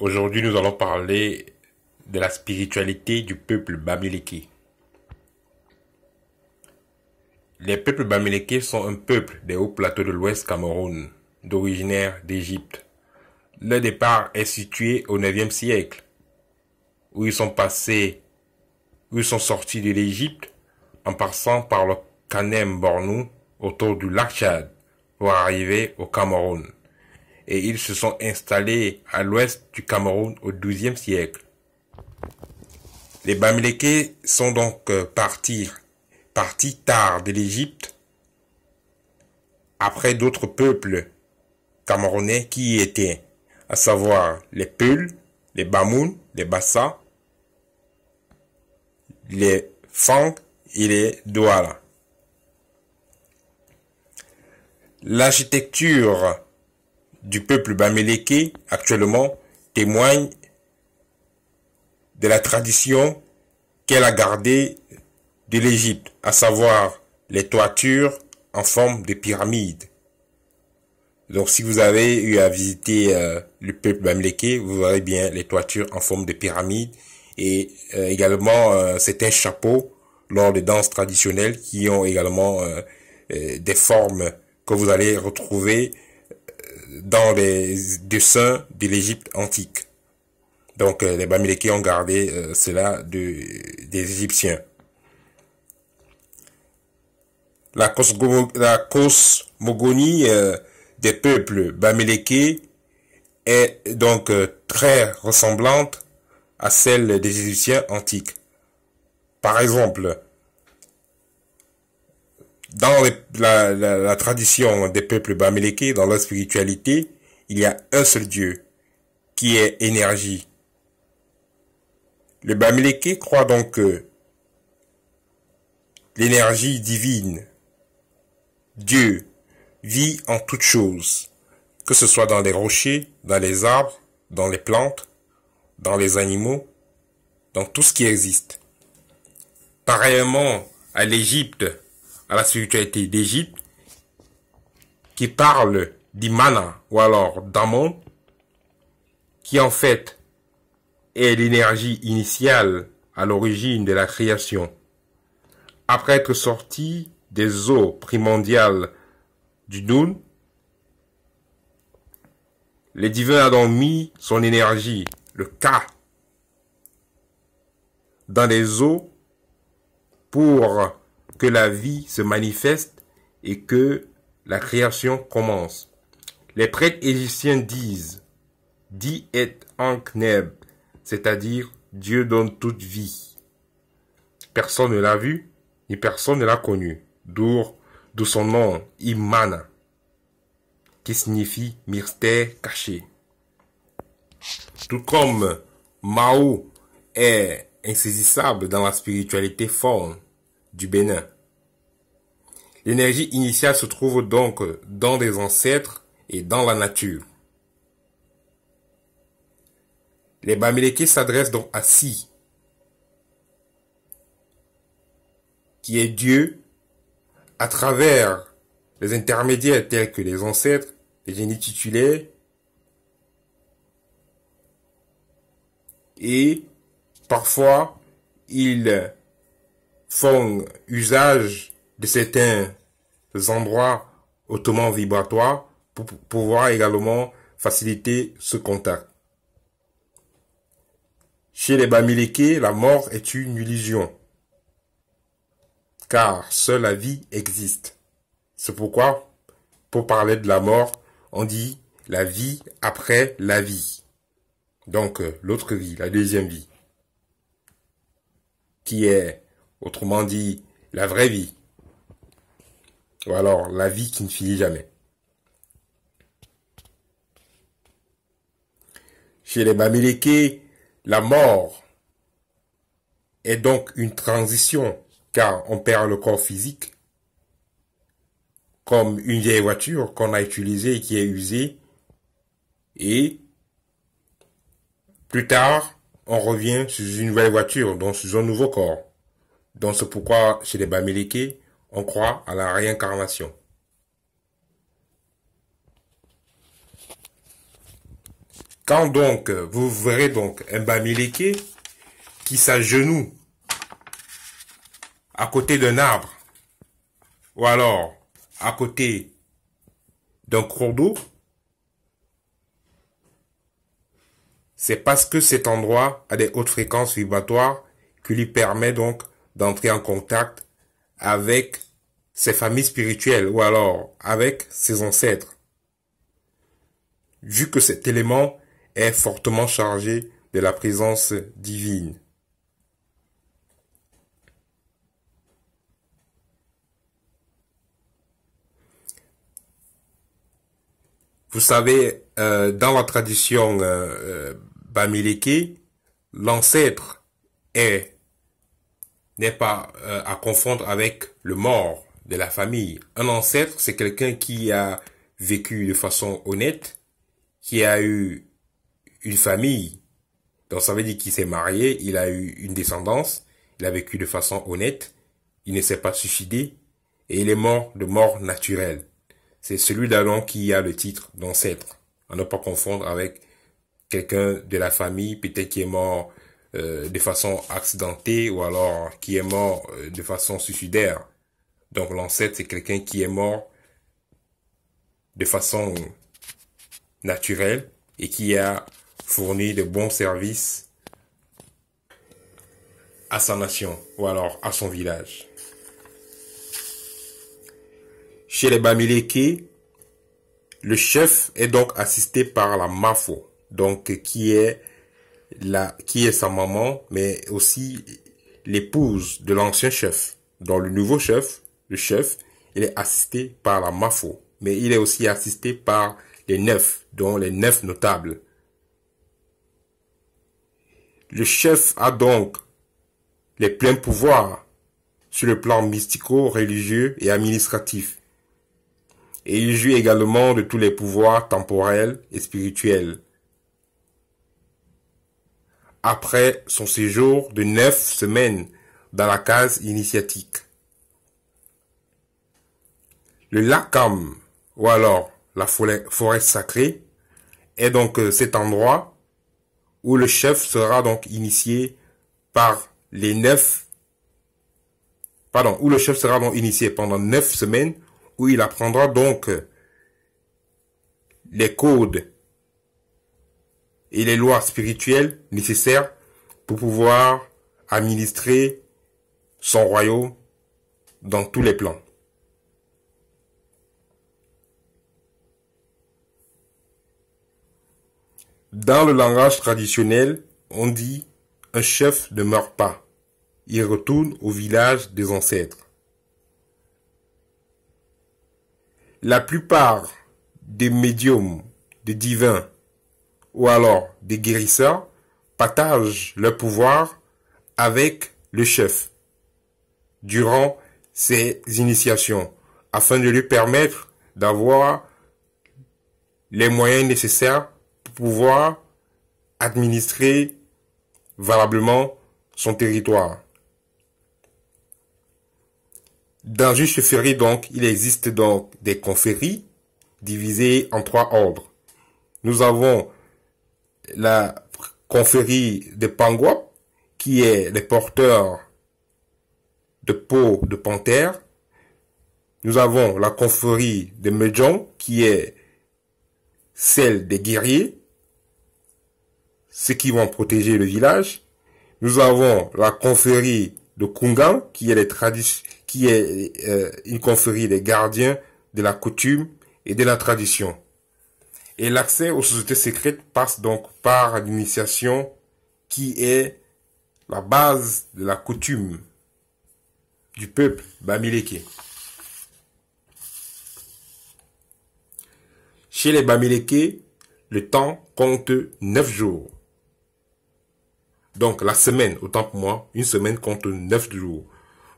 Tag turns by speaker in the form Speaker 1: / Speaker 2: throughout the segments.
Speaker 1: Aujourd'hui, nous allons parler de la spiritualité du peuple bamileke. Les peuples bamileke sont un peuple des hauts plateaux de l'Ouest Cameroun, d'originaire d'Égypte. Leur départ est situé au IXe siècle, où ils sont sortis de l'Égypte en passant par le Kanem Bornou autour du lac Tchad pour arriver au Cameroun. Et ils se sont installés à l'ouest du Cameroun au XIIe siècle. Les Bamileke sont donc partis tard de l'Égypte après d'autres peuples camerounais qui y étaient, à savoir les Peuls, les Bamoun, les Bassa, les Fang et les Douala. L'architecture du peuple bamileke actuellement témoigne de la tradition qu'elle a gardée de l'Égypte, à savoir les toitures en forme de pyramide. Donc si vous avez eu à visiter le peuple bamileke, vous verrez bien les toitures en forme de pyramide et également certains chapeaux lors des danses traditionnelles qui ont également des formes que vous allez retrouver dans les dessins de l'Égypte antique. Donc les Bamileke ont gardé cela des Égyptiens. La cosmogonie des peuples bamileke est donc très ressemblante à celle des Égyptiens antiques. Par exemple, dans la tradition des peuples bamileke, dans leur spiritualité, il y a un seul Dieu, qui est énergie. Les Bamileke croient donc que l'énergie divine, Dieu, vit en toutes choses, que ce soit dans les rochers, dans les arbres, dans les plantes, dans les animaux, dans tout ce qui existe. Pareillement à l'Égypte, à la spiritualité d'Égypte, qui parle d'Imana ou alors d'Amon, qui en fait est l'énergie initiale à l'origine de la création. Après être sorti des eaux primordiales du Noun, les divins ont mis son énergie, le Ka, dans les eaux pour que la vie se manifeste et que la création commence. Les prêtres égyptiens disent « Di et Ankh Neb », c'est-à-dire Dieu donne toute vie. Personne ne l'a vu, ni personne ne l'a connu, d'où son nom Imana, qui signifie mystère caché. Tout comme Mao est insaisissable dans la spiritualité forme du Bénin. L'énergie initiale se trouve donc dans les ancêtres et dans la nature. Les Bamileke s'adressent donc à Si, qui est Dieu, à travers les intermédiaires tels que les ancêtres, les génies titulaires, et parfois ils font usage de certains endroits hautement vibratoires pour pouvoir également faciliter ce contact. Chez les Bamileke, la mort est une illusion, car seule la vie existe. C'est pourquoi, pour parler de la mort, on dit la vie après la vie. Donc, l'autre vie, la deuxième vie, qui est, autrement dit, la vraie vie. Ou alors, la vie qui ne finit jamais. Chez les Bamileke, la mort est donc une transition, car on perd le corps physique, comme une vieille voiture qu'on a utilisée et qui est usée, et plus tard, on revient sur une nouvelle voiture, donc sur un nouveau corps. Donc c'est pourquoi chez les Bamileke, on croit à la réincarnation. Quand donc vous verrez donc un Bamileke qui s'agenouille à côté d'un arbre ou alors à côté d'un cours d'eau, c'est parce que cet endroit a des hautes fréquences vibratoires qui lui permet donc d'entrer en contact avec ses familles spirituelles ou alors avec ses ancêtres. Vu que cet élément est fortement chargé de la présence divine. Vous savez, dans la tradition Bamileke, l'ancêtre n'est pas à confondre avec le mort de la famille. Un ancêtre, c'est quelqu'un qui a vécu de façon honnête, qui a eu une famille, donc ça veut dire qu'il s'est marié, il a eu une descendance, il a vécu de façon honnête, il ne s'est pas suicidé, et il est mort de mort naturelle. C'est celui d'Adam qui a le titre d'ancêtre, à ne pas confondre avec quelqu'un de la famille, peut-être qui est mort de façon accidentée, ou alors qui est mort de façon suicidaire. Donc l'ancêtre, c'est quelqu'un qui est mort de façon naturelle et qui a fourni de bons services à sa nation ou alors à son village. Chez les Bamileke, le chef est donc assisté par la Mafo, donc qui est sa maman, mais aussi l'épouse de l'ancien chef. Donc le nouveau chef, le chef, il est assisté par la Mafo, mais il est aussi assisté par les 9, dont les 9 notables. Le chef a donc les pleins pouvoirs sur le plan mystico-religieux et administratif. Et il jouit également de tous les pouvoirs temporels et spirituels. Après son séjour de 9 semaines dans la case initiatique. Le Lakam, ou alors la forêt sacrée, est donc cet endroit où le chef sera donc initié par les 9, où le chef sera donc initié pendant 9 semaines, où il apprendra donc les codes et les lois spirituelles nécessaires pour pouvoir administrer son royaume dans tous les plans. Dans le langage traditionnel, on dit « un chef ne meurt pas, il retourne au village des ancêtres ». La plupart des médiums, des divins ou alors des guérisseurs partagent leur pouvoir avec le chef durant ces initiations afin de lui permettre d'avoir les moyens nécessaires pour pouvoir administrer valablement son territoire. Dans une chefferie, donc, il existe donc des confréries divisées en 3 ordres. Nous avons la confrérie de Pangwap, qui est les porteurs de peau de panthère. Nous avons la confrérie de Medjong, qui est celle des guerriers, ceux qui vont protéger le village. Nous avons la confrérie de Kungang, qui est une confrérie des gardiens de la coutume et de la tradition. Et l'accès aux sociétés secrètes passe donc par l'initiation qui est la base de la coutume du peuple Bamileke. Chez les Bamileke, le temps compte 9 jours. Donc la semaine, autant pour moi, une semaine compte 9 jours.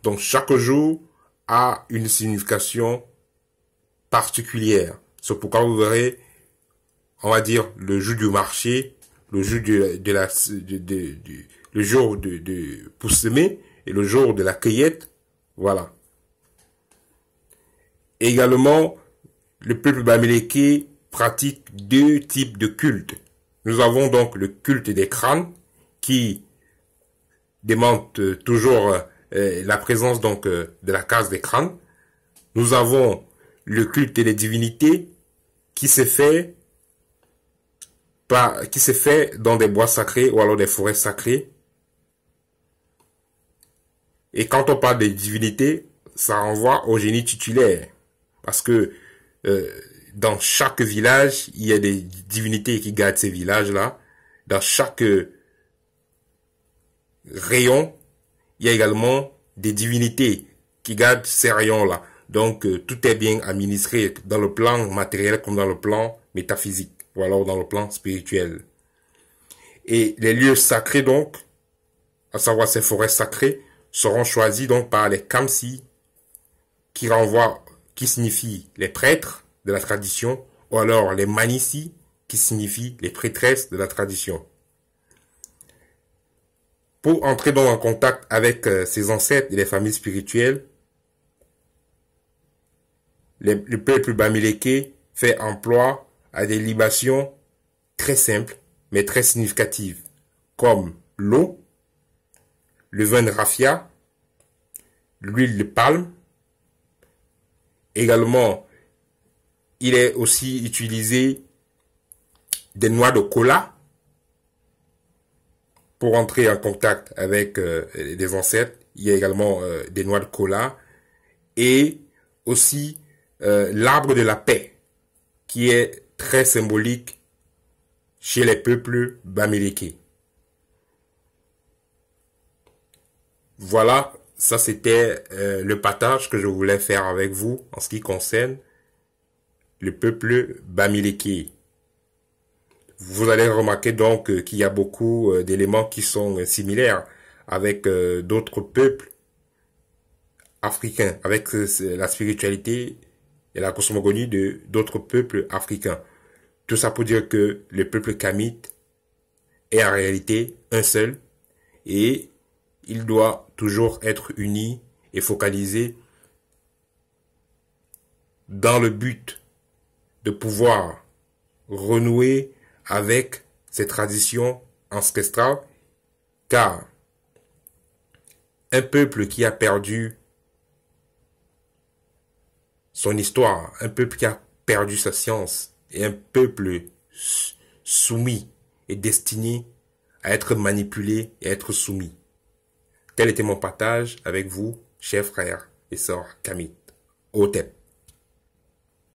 Speaker 1: Donc chaque jour a une signification particulière. C'est pourquoi vous verrez, on va dire, le jour du marché, le jour le jour pour semer et le jour de la cueillette. Voilà. Également, le peuple Bamileke pratique 2 types de cultes. Nous avons donc le culte des crânes qui demande toujours la présence donc de la case des crânes. Nous avons le culte des divinités qui se fait dans des bois sacrés ou alors des forêts sacrées. Et quand on parle des divinités, ça renvoie au génie tutélaire. Parce que dans chaque village, il y a des divinités qui gardent ces villages-là. Dans chaque rayon, il y a également des divinités qui gardent ces rayons-là. Donc, tout est bien administré dans le plan matériel comme dans le plan métaphysique, ou alors dans le plan spirituel. Et les lieux sacrés, donc, à savoir ces forêts sacrées, seront choisis donc par les Kamsi, qui signifient les prêtres de la tradition, ou alors les Manissi, qui signifient les prêtresses de la tradition. Pour entrer donc en contact avec ses ancêtres et les familles spirituelles, le peuple bamileke fait emploi à des libations très simples, mais très significatives, comme l'eau, le vin de raffia, l'huile de palme. Également, il est aussi utilisé des noix de cola pour entrer en contact avec des ancêtres. Il y a également des noix de cola et aussi l'arbre de la paix qui est très symbolique chez les peuples bamileke. Voilà, ça c'était le partage que je voulais faire avec vous en ce qui concerne le peuple bamileke. Vous allez remarquer donc qu'il y a beaucoup d'éléments qui sont similaires avec d'autres peuples africains, avec la spiritualité et la cosmogonie de d'autres peuples africains. Tout ça pour dire que le peuple kamite est en réalité un seul et il doit toujours être uni et focalisé dans le but de pouvoir renouer avec ces traditions ancestrales, car un peuple qui a perdu son histoire, un peuple qui a perdu sa science, et un peuple soumis est destiné à être manipulé et à être soumis. Tel était mon partage avec vous, chers frères et sœurs kamites. Hotep.